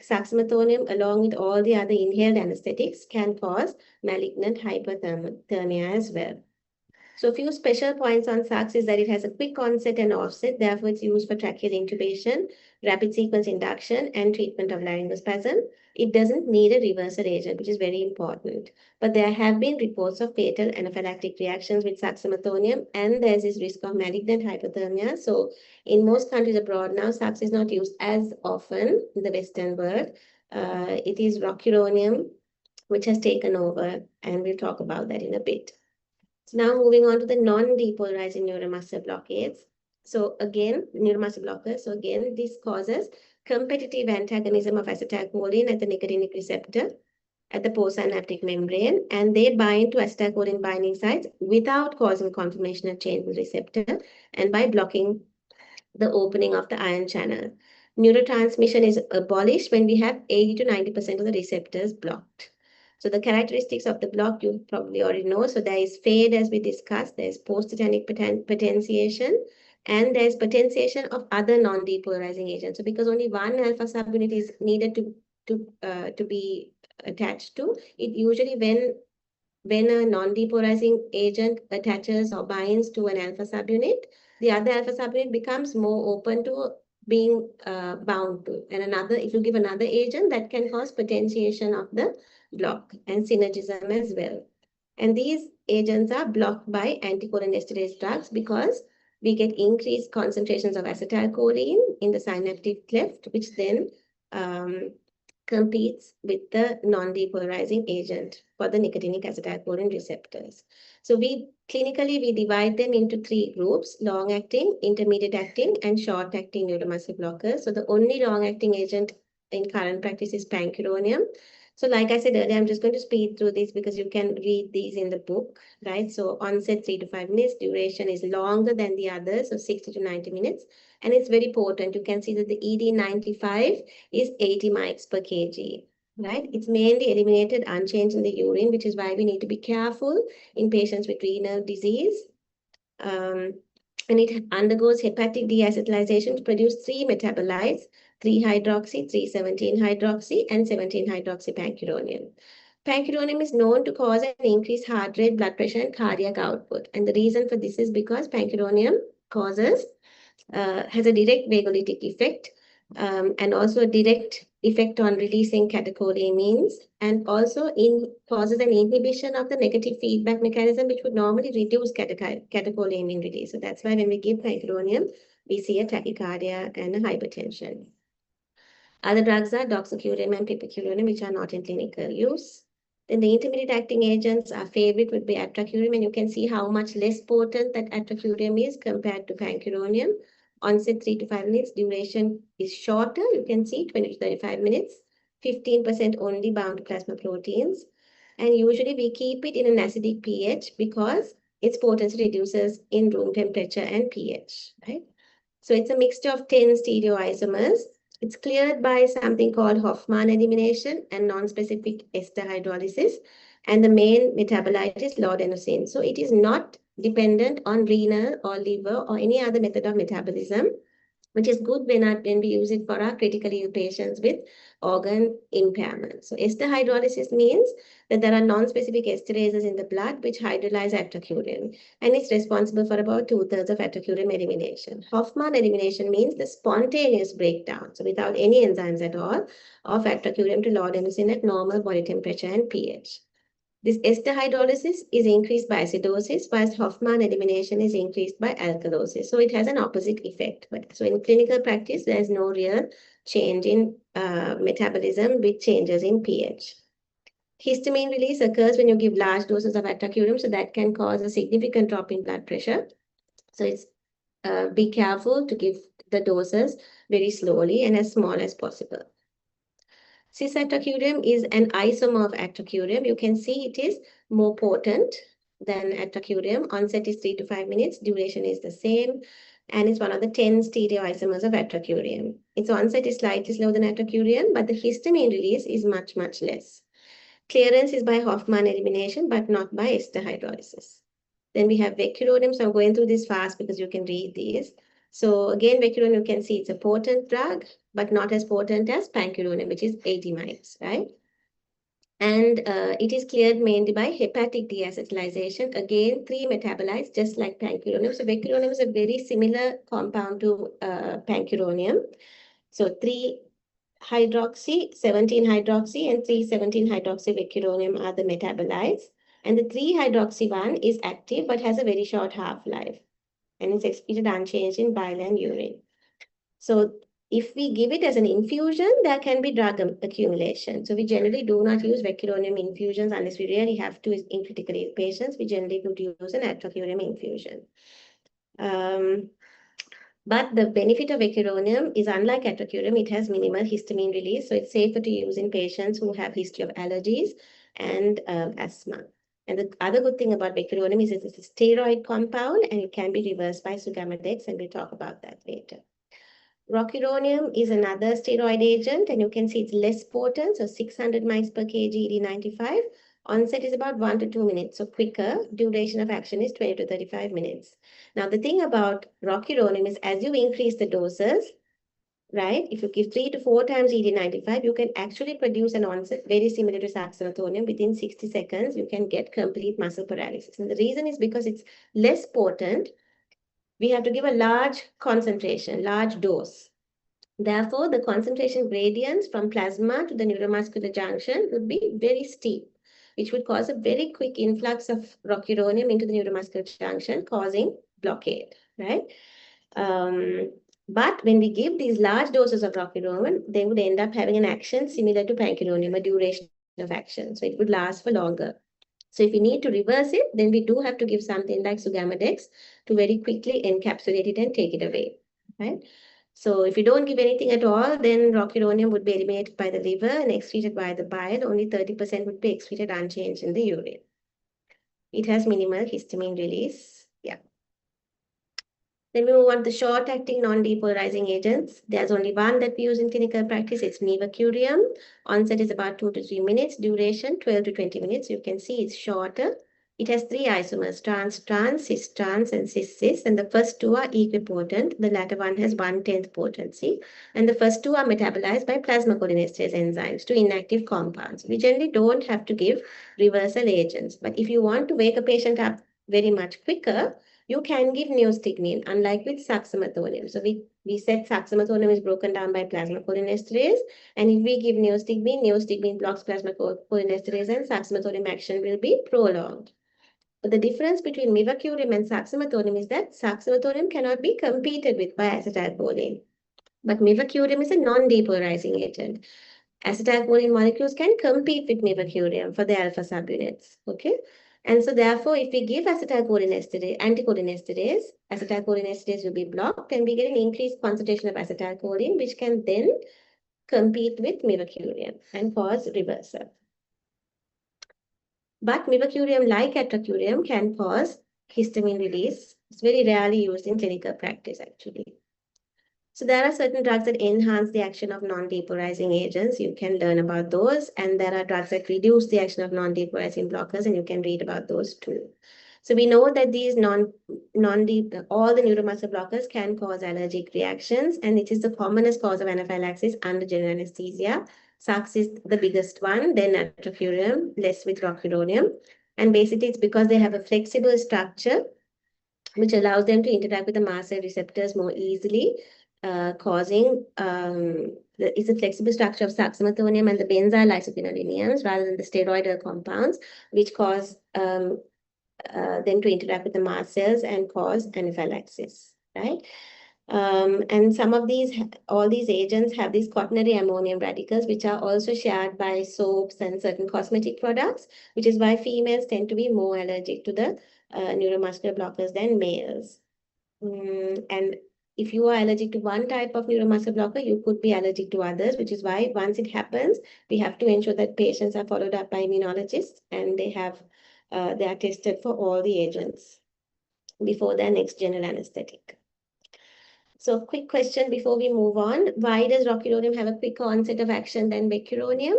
succinylcholine, along with all the other inhaled anesthetics, can cause malignant hyperthermia as well. So a few special points on SACS is that it has a quick onset and offset, therefore it's used for tracheal intubation, rapid sequence induction, and treatment of laryngospasm. It doesn't need a reversal agent, which is very important. But there have been reports of fatal anaphylactic reactions with succinylcholine, and there's this risk of malignant hypothermia. So in most countries abroad now, SACS is not used as often in the Western world. It is rocuronium, which has taken over, and we'll talk about that in a bit. So now moving on to the non-depolarizing neuromuscular blockades. So again, neuromuscular blockers. So again, this causes competitive antagonism of acetylcholine at the nicotinic receptor at the postsynaptic membrane, and they bind to acetylcholine binding sites without causing conformational change in the receptor and by blocking the opening of the ion channel. Neurotransmission is abolished when we have 80 to 90% of the receptors blocked. So the characteristics of the block you probably already know. So there is fade, as we discussed, there's post-tetanic potentiation, and there's potentiation of other non-depolarizing agents. So because only one alpha subunit is needed to be attached to, it usually when a non-depolarizing agent attaches or binds to an alpha subunit, the other alpha subunit becomes more open to being bound to. And if you give another agent, that can cause potentiation of the block and synergism as well. And these agents are blocked by anticholinesterase drugs because we get increased concentrations of acetylcholine in the synaptic cleft, which then competes with the non-depolarizing agent for the nicotinic acetylcholine receptors. So clinically, we divide them into 3 groups: long-acting, intermediate-acting, and short-acting neuromuscular blockers. So the only long-acting agent in current practice is pancuronium. So like I said earlier, I'm just going to speed through this because you can read these in the book, right? So onset 3 to 5 minutes, duration is longer than the others, so 60 to 90 minutes. And it's very potent. You can see that the ED95 is 80 mics per kg, right? It's mainly eliminated unchanged in the urine, which is why we need to be careful in patients with renal disease. And it undergoes hepatic deacetylation to produce 3 metabolites: 3-hydroxy, 3-17-hydroxy, and 17-hydroxypancuronium. Pancuronium is known to cause an increased heart rate, blood pressure, and cardiac output. And the reason for this is because pancuronium has a direct vagolytic effect, and also a direct effect on releasing catecholamines, and also causes an inhibition of the negative feedback mechanism, which would normally reduce catecholamine release. So that's why when we give pancuronium, we see a tachycardia and a hypertension. Other drugs are doxycuronium and pipecuronium, which are not in clinical use. Then the intermediate acting agents, our favorite would be atracurium, and you can see how much less potent that atracurium is compared to pancuronium. Onset 3 to 5 minutes, duration is shorter. You can see 20 to 35 minutes, 15% only bound to plasma proteins. And usually we keep it in an acidic pH because its potency reduces in room temperature and pH, right? So it's a mixture of 10 stereoisomers. It's cleared by something called Hoffman elimination and non-specific ester hydrolysis. And the main metabolite is laudanosine. So it is not dependent on renal or liver or any other method of metabolism. which is good when we use it for our critically ill patients with organ impairment. So ester hydrolysis means that there are non-specific esterases in the blood which hydrolyze atracurium, and it's responsible for about 2/3 of atracurium elimination. Hoffmann elimination means the spontaneous breakdown, so without any enzymes at all, of atracurium to laudanum at normal body temperature and pH. This ester hydrolysis is increased by acidosis, whilst Hoffmann elimination is increased by alkalosis. So it has an opposite effect. So in clinical practice, there is no real change in metabolism with changes in pH. Histamine release occurs when you give large doses of atracurium, so that can cause a significant drop in blood pressure. So it's be careful to give the doses very slowly and as small as possible. Cis-atracurium is an isomer of atracurium. You can see it is more potent than atracurium. Onset is 3 to 5 minutes. Duration is the same. And it's one of the 10 stereoisomers of atracurium. Its onset is slightly slower than atracurium, but the histamine release is much, much less. Clearance is by Hoffmann elimination, but not by ester hydrolysis. Then we have vecuronium. So I'm going through this fast because you can read these. So again, vecuronium, you can see it's a potent drug, but not as potent as pancuronium, which is 80 mics, right? And it is cleared mainly by hepatic deacetylation. Again, 3 metabolites, just like pancuronium. So vecuronium is a very similar compound to pancuronium. So 3-hydroxy, 17-hydroxy, and 3-17-hydroxy vecuronium are the metabolites. And the 3-hydroxy one is active, but has a very short half-life. And it's excreted unchanged in bile and urine. So if we give it as an infusion, there can be drug accumulation. So we generally do not use vecuronium infusions unless we really have to in critical ill patients. We generally would use an atracurium infusion. But the benefit of vecuronium is unlike atracurium, it has minimal histamine release. So it's safer to use in patients who have history of allergies and asthma. And the other good thing about vecuronium is it's a steroid compound and it can be reversed by sugammadex, and we'll talk about that later. Rocuronium is another steroid agent, and you can see it's less potent, so 600 mics per kg ED95. Onset is about 1 to 2 minutes, so quicker. Duration of action is 20 to 35 minutes. Now, the thing about rocuronium is as you increase the doses, right, if you give 3 to 4 times ED95, you can actually produce an onset very similar to saxenotonium. Within 60 seconds, you can get complete muscle paralysis. And the reason is because it's less potent. We have to give a large concentration, large dose. Therefore, the concentration gradients from plasma to the neuromuscular junction would be very steep, which would cause a very quick influx of rocuronium into the neuromuscular junction, causing blockade, right? But when we give these large doses of rocuronium, they would end up having an action similar to pancuronium, a duration of action. So it would last for longer. So if we need to reverse it, then we do have to give something like sugammadex to very quickly encapsulate it and take it away, right? So if you don't give anything at all, then rocuronium would be eliminated by the liver and excreted by the bile. Only 30% would be excreted unchanged in the urine. It has minimal histamine release. Yeah. Then we move on to the short-acting non-depolarizing agents. There's only one that we use in clinical practice. It's mivacurium. Onset is about 2 to 3 minutes. Duration 12 to 20 minutes. You can see it's shorter. It has 3 isomers, trans-trans, cis-trans, and cis-cis. And the first 2 are equipotent. The latter one has 1/10 potency. And the first 2 are metabolized by plasmacholinesterase enzymes to inactive compounds. We generally don't have to give reversal agents. But if you want to wake a patient up very much quicker, you can give neostigmine, unlike with saxenotonium. So we said saxenotonium is broken down by plasmacholinesterase, and if we give neostigmine blocks plasmacholinesterase, and saxenotonium action will be prolonged. But the difference between mivacurium and saxenotonium is that saxenotonium cannot be competed with by acetylcholine, but mivacurium is a non-depolarizing agent. Acetylcholine molecules can compete with mivacurium for the alpha subunits, okay? And so therefore, if we give acetylcholinesterase, acetylcholinesterase will be blocked, and we get an increased concentration of acetylcholine, which can then compete with mivacurium and cause reversal. But mivacurium, like atracurium, can cause histamine release. It's very rarely used in clinical practice, actually. So there are certain drugs that enhance the action of non-depolarizing agents. You can learn about those. And there are drugs that reduce the action of non-depolarizing blockers, and you can read about those too. So we know that these all the neuromuscular blockers can cause allergic reactions, and it is the commonest cause of anaphylaxis under general anesthesia. Sux is the biggest one, then atrofurium, less with rocuronium. And basically, it's because they have a flexible structure which allows them to interact with the mast cell receptors more easily, causing it's a flexible structure of succinylthonium and the benzyl isophenyleniums rather than the steroidal compounds, which cause them to interact with the mast cells and cause anaphylaxis, right? And some of all these agents have these quaternary ammonium radicals, which are also shared by soaps and certain cosmetic products, which is why females tend to be more allergic to the neuromuscular blockers than males. And if you are allergic to one type of neuromuscular blocker, you could be allergic to others, which is why once it happens, we have to ensure that patients are followed up by immunologists and they are tested for all the agents before their next general anesthetic. So quick question before we move on. Why does rocuronium have a quicker onset of action than becuronium?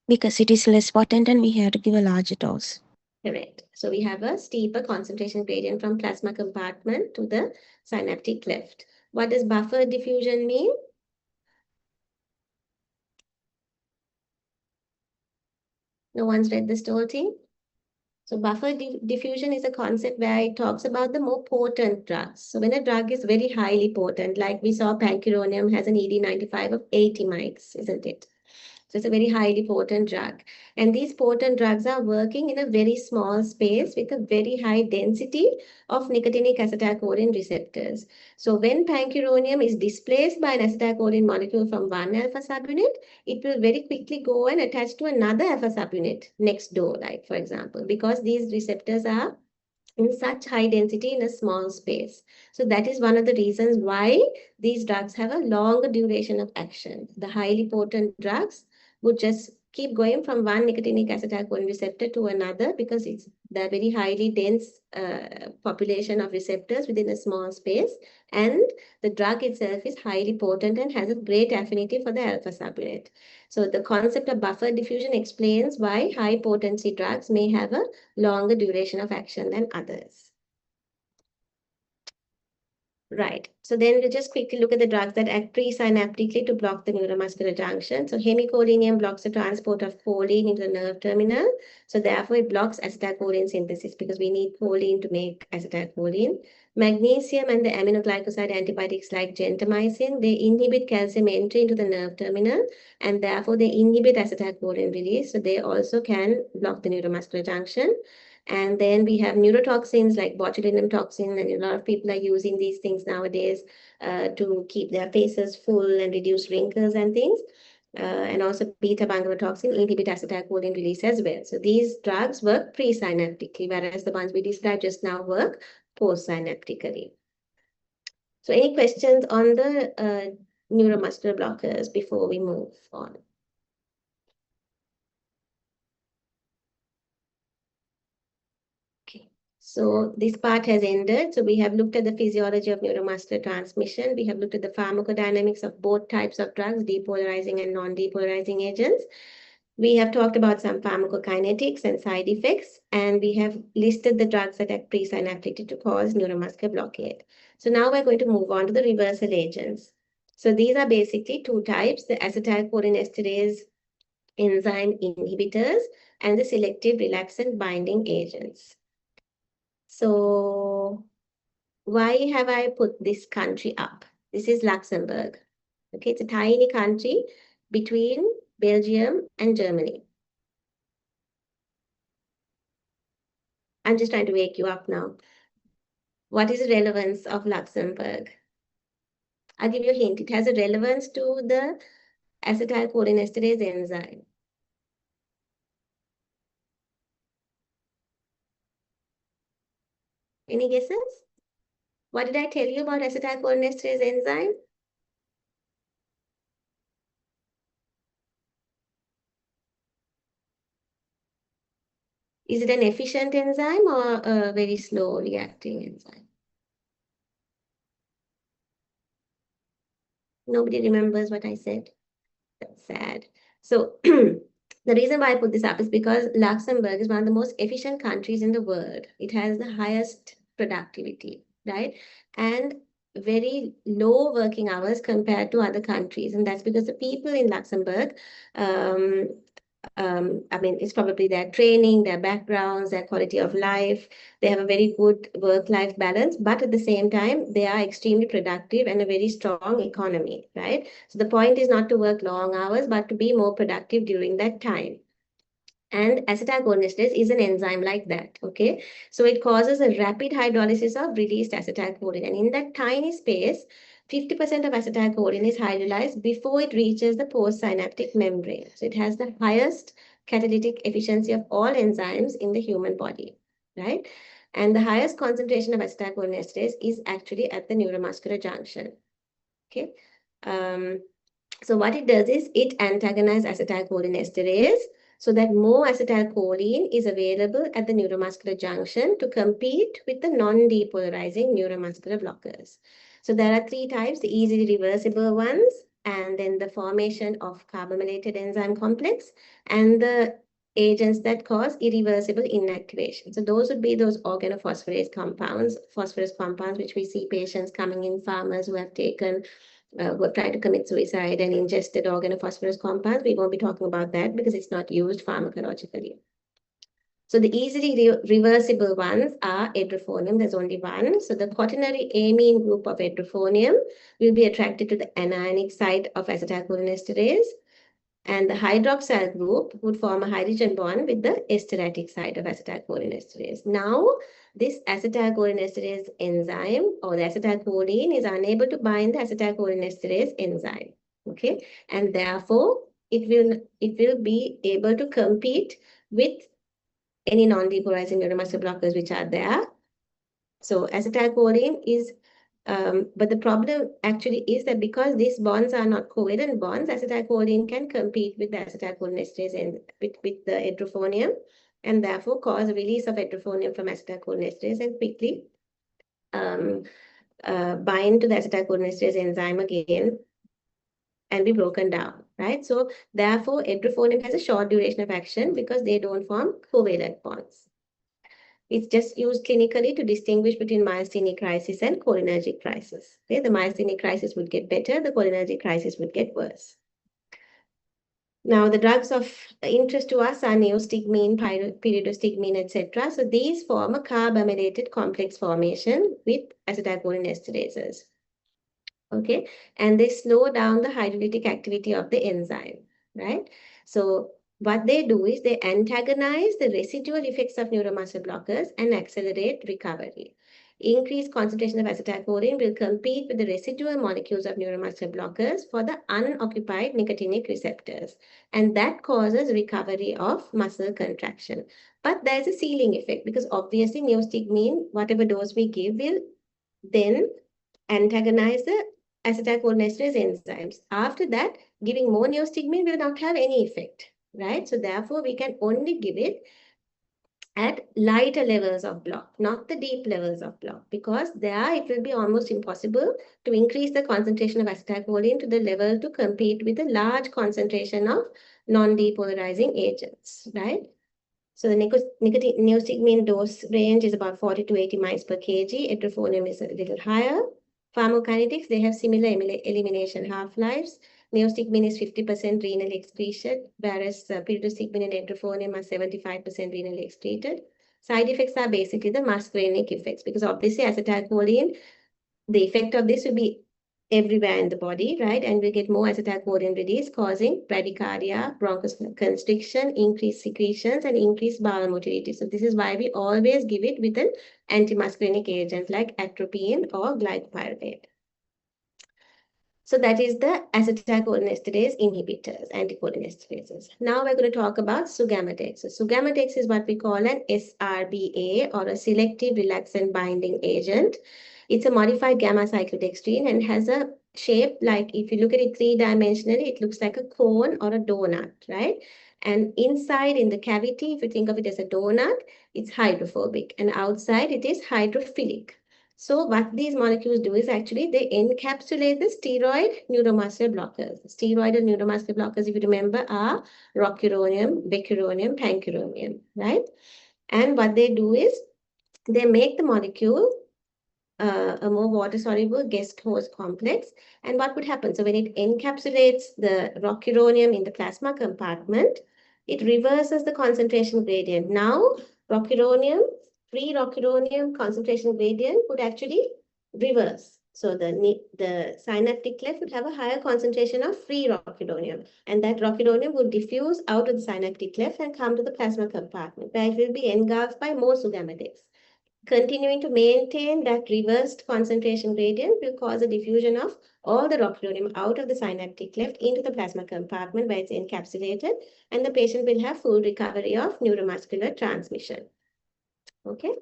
Because it is less potent and we have to give a larger dose. Correct. So we have a steeper concentration gradient from plasma compartment to the synaptic cleft. What does buffer diffusion mean? No one's read this whole thing? So buffer diffusion is a concept where it talks about the more potent drugs. So when a drug is very highly potent, like we saw pancuronium has an ED95 of 80 mics, isn't it? So it's a very highly potent drug. And these potent drugs are working in a very small space with a very high density of nicotinic acetylcholine receptors. So when pancuronium is displaced by an acetylcholine molecule from one alpha subunit, it will very quickly go and attach to another alpha subunit next door, like for example, because these receptors are in such high density in a small space. So that is one of the reasons why these drugs have a longer duration of action. The highly potent drugs would just keep going from one nicotinic acetylcholine receptor to another because it's the very highly dense population of receptors within a small space, and the drug itself is highly potent and has a great affinity for the alpha subunit. So the concept of buffer diffusion explains why high potency drugs may have a longer duration of action than others. Right. So then we'll just quickly look at the drugs that act presynaptically to block the neuromuscular junction. So hemicholine blocks the transport of choline into the nerve terminal. So therefore it blocks acetylcholine synthesis because we need choline to make acetylcholine. Magnesium and the aminoglycoside antibiotics like gentamicin, they inhibit calcium entry into the nerve terminal and therefore they inhibit acetylcholine release. So they also can block the neuromuscular junction. And then we have neurotoxins like botulinum toxin, and a lot of people are using these things nowadays to keep their faces full and reduce wrinkles and things. And also beta-bangalotoxin inhibit acetylcholine release as well. So these drugs work presynaptically, whereas the ones we described just now work postsynaptically. So any questions on the neuromuscular blockers before we move on? So this part has ended. So we have looked at the physiology of neuromuscular transmission. We have looked at the pharmacodynamics of both types of drugs, depolarizing and non-depolarizing agents. We have talked about some pharmacokinetics and side effects, and we have listed the drugs that act presynaptically to cause neuromuscular blockade. So now we're going to move on to the reversal agents. So these are basically two types, the acetylcholinesterase enzyme inhibitors and the selective relaxant binding agents. So why have I put this country up? This is Luxembourg. Okay, it's a tiny country between Belgium and Germany. I'm just trying to wake you up now. What is the relevance of Luxembourg? I'll give you a hint. It has a relevance to the acetylcholinesterase enzyme. Any guesses? What did I tell you about acetylcholinesterase enzyme? Is it an efficient enzyme or a very slow reacting enzyme? Nobody remembers what I said. That's sad. So the reason why I put this up is because Luxembourg is one of the most efficient countries in the world. It has the highest productivity, right? And very low working hours compared to other countries. And that's because the people in Luxembourg, um, I mean, it's probably their training, their backgrounds, their quality of life. They have a very good work-life balance, but at the same time, they are extremely productive and a very strong economy, right? So the point is not to work long hours, but to be more productive during that time. And acetylcholinesterase is an enzyme like that, okay? So it causes a rapid hydrolysis of released acetylcholine. And in that tiny space, 50% of acetylcholine is hydrolyzed before it reaches the postsynaptic membrane. So it has the highest catalytic efficiency of all enzymes in the human body, right? And the highest concentration of acetylcholinesterase is actually at the neuromuscular junction, okay? Um, so what it does is it antagonizes acetylcholinesterase so that more acetylcholine is available at the neuromuscular junction to compete with the non-depolarizing neuromuscular blockers. So there are three types, the easily reversible ones, and then the formation of carboxylated enzyme complex, and the agents that cause irreversible inactivation. So those would be those organophosphorase compounds, phosphorus compounds, which we see patients coming in, farmers who have taken who have tried to commit suicide and ingested organophosphorus compounds. We won't be talking about that because it's not used pharmacologically. So the easily reversible ones are edrophonium. There's only one. So the quaternary amine group of edrophonium will be attracted to the anionic site of acetylcholinesterase, and the hydroxyl group would form a hydrogen bond with the esteratic site of acetylcholinesterase. Now, this acetylcholinesterase enzyme or the acetylcholine is unable to bind the acetylcholinesterase enzyme. Okay, and therefore it will be able to compete with any non-depolarizing neuromuscular blockers which are there. So acetylcholine is but the problem actually is that because these bonds are not covalent bonds, acetylcholine can compete with the acetylcholinesterase and with the edrophonium, and therefore cause release of edrophonium from acetylcholinesterase and quickly bind to the acetylcholinesterase enzyme again and be broken down, right? So therefore, edrophonium has a short duration of action because they don't form covalent bonds. It's just used clinically to distinguish between myasthenic crisis and cholinergic crisis. Okay, the myasthenic crisis would get better, the cholinergic crisis would get worse. Now, the drugs of interest to us are neostigmine, pyridostigmine, etc. So these form a carb-amylated complex formation with acetylcholinesterases. Okay, and they slow down the hydrolytic activity of the enzyme, right? So what they do is they antagonize the residual effects of neuromuscular blockers and accelerate recovery. Increased concentration of acetylcholine will compete with the residual molecules of neuromuscular blockers for the unoccupied nicotinic receptors, and that causes recovery of muscle contraction. But there's a ceiling effect because obviously neostigmine, whatever dose we give, will then antagonize the acetylcholinesterase enzymes. After that, giving more neostigmine will not have any effect, right? So therefore, we can only give it at lighter levels of block, not the deep levels of block, because there it will be almost impossible to increase the concentration of acetylcholine to the level to compete with the large concentration of non-depolarizing agents, right? So the neostigmine dose range is about 40 to 80 miles per kg. Edrophonium is a little higher. Pharmacokinetics, they have similar elimination half-lives. Neostigmine is 50% renally excreted, whereas pyridostigmine and edrophonium are 75% renally excreted. Side effects are basically the muscarinic effects because obviously acetylcholine, the effect of this will be everywhere in the body, right? And we get more acetylcholine release, causing bradycardia, bronchoconstriction, increased secretions, and increased bowel motility. So this is why we always give it with an antimuscarinic agent like atropine or glycopyrrolate. So that is the acetylcholinesterase inhibitors, anticholinesterases. Now we're going to talk about sugammadex. So sugammadex is what we call an SRBA or a selective relaxant binding agent. It's a modified gamma cyclodextrin and has a shape like, if you look at it three-dimensionally, it looks like a cone or a donut, right? And inside in the cavity, if you think of it as a donut, it's hydrophobic, and outside it is hydrophilic. So what these molecules do is actually they encapsulate the steroid neuromuscular blockers. Steroid and neuromuscular blockers, if you remember, are rocuronium, becuronium, pancuronium, right? And what they do is they make the molecule a more water-soluble guest host complex. And what would happen? So when it encapsulates the rocuronium in the plasma compartment, it reverses the concentration gradient. Now, rocuronium, free rocuronium concentration gradient would actually reverse. So the synaptic cleft would have a higher concentration of free rocuronium, and that rocuronium would diffuse out of the synaptic cleft and come to the plasma compartment, where it will be engulfed by more sugammadex. Continuing to maintain that reversed concentration gradient will cause a diffusion of all the rocuronium out of the synaptic cleft into the plasma compartment where it's encapsulated, and the patient will have full recovery of neuromuscular transmission. Okay.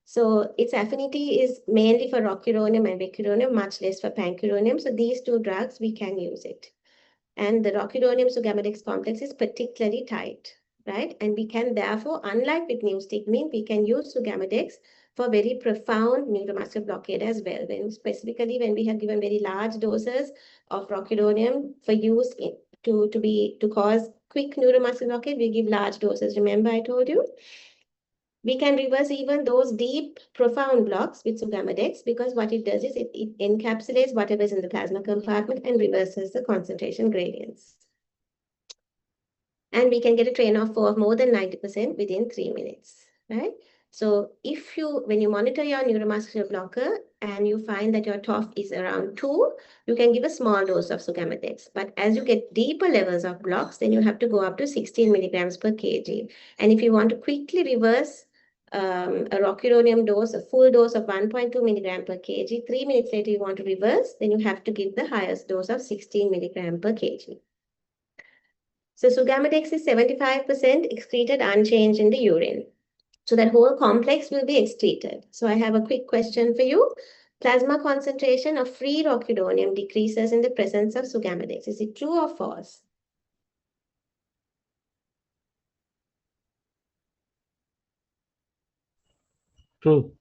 So its affinity is mainly for rocuronium and becuronium, much less for pancuronium. So these two drugs, we can use it. And the rocuronium sugammadex complex is particularly tight, right? And we can therefore, unlike with neostigmine, we can use sugammadex for very profound neuromuscular blockade as well. Specifically when we have given very large doses of rocuronium for use to cause quick neuromuscular blockade, we give large doses. Remember I told you? We can reverse even those deep, profound blocks with sugammadex, because what it does is it encapsulates whatever is in the plasma compartment and reverses the concentration gradients. And we can get a train off of more than 90% within 3 minutes, right? So when you monitor your neuromuscular blocker and you find that your TOF is around 2, you can give a small dose of sugammadex. But as you get deeper levels of blocks, then you have to go up to 16 milligrams per kg. And if you want to quickly reverse a rocuronium dose, a full dose of 1.2 milligram per kg, 3 minutes later you want to reverse, then you have to give the highest dose of 16 milligram per kg. So sugammadex is 75% excreted unchanged in the urine. So that whole complex will be excreted. So I have a quick question for you. Plasma concentration of free rocuronium decreases in the presence of sugammadex. Is it true or false? True.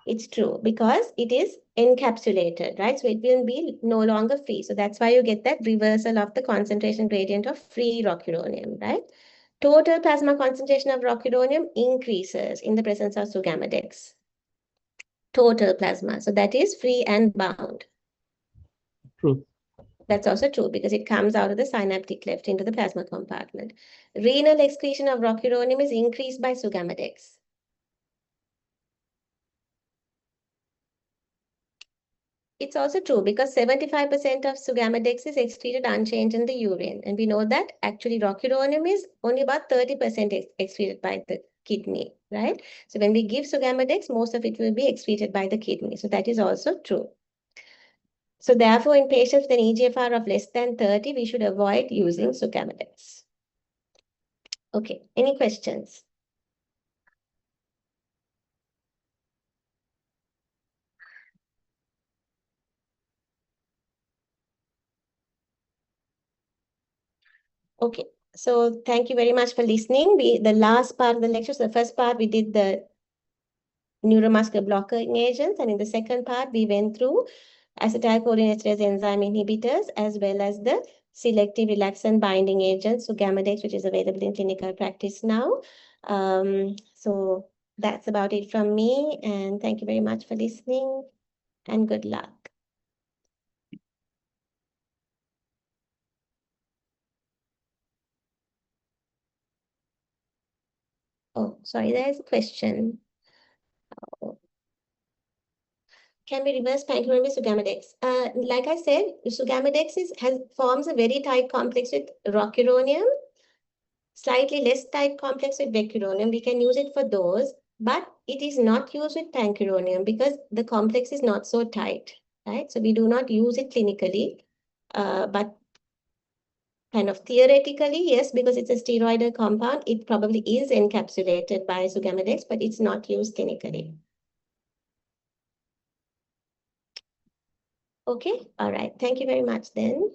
It's true because it is encapsulated, right? So it will be no longer free. So that's why you get that reversal of the concentration gradient of free rocuronium, right? Total plasma concentration of rocuronium increases in the presence of sugammadex. Total plasma. So that is free and bound. True. That's also true because it comes out of the synaptic cleft into the plasma compartment. Renal excretion of rocuronium is increased by sugammadex. It's also true because 75% of sugammadex is excreted unchanged in the urine. And we know that actually rocuronium is only about 30% excreted by the kidney, right? So when we give sugammadex, most of it will be excreted by the kidney. So that is also true. So therefore, in patients with an eGFR of less than 30, we should avoid using sugammadex. Okay, any questions? Okay, so thank you very much for listening. The last part of the lecture, so the first part, we did the neuromuscular blocking agents, and in the second part, we went through acetylcholinesterase enzyme inhibitors as well as the selective relaxant binding agent, so sugammadex, which is available in clinical practice now. So that's about it from me, and thank you very much for listening, and good luck. Oh, sorry, there's a question. Can be reversed pancuronium with sugammadex. Like I said, sugammadex forms a very tight complex with rocuronium, slightly less tight complex with becuronium. We can use it for those, but it is not used with pancuronium because the complex is not so tight, right? So we do not use it clinically, but kind of theoretically, yes, because it's a steroidal compound, it probably is encapsulated by sugammadex, but it's not used clinically. Okay, all right. Thank you very much then.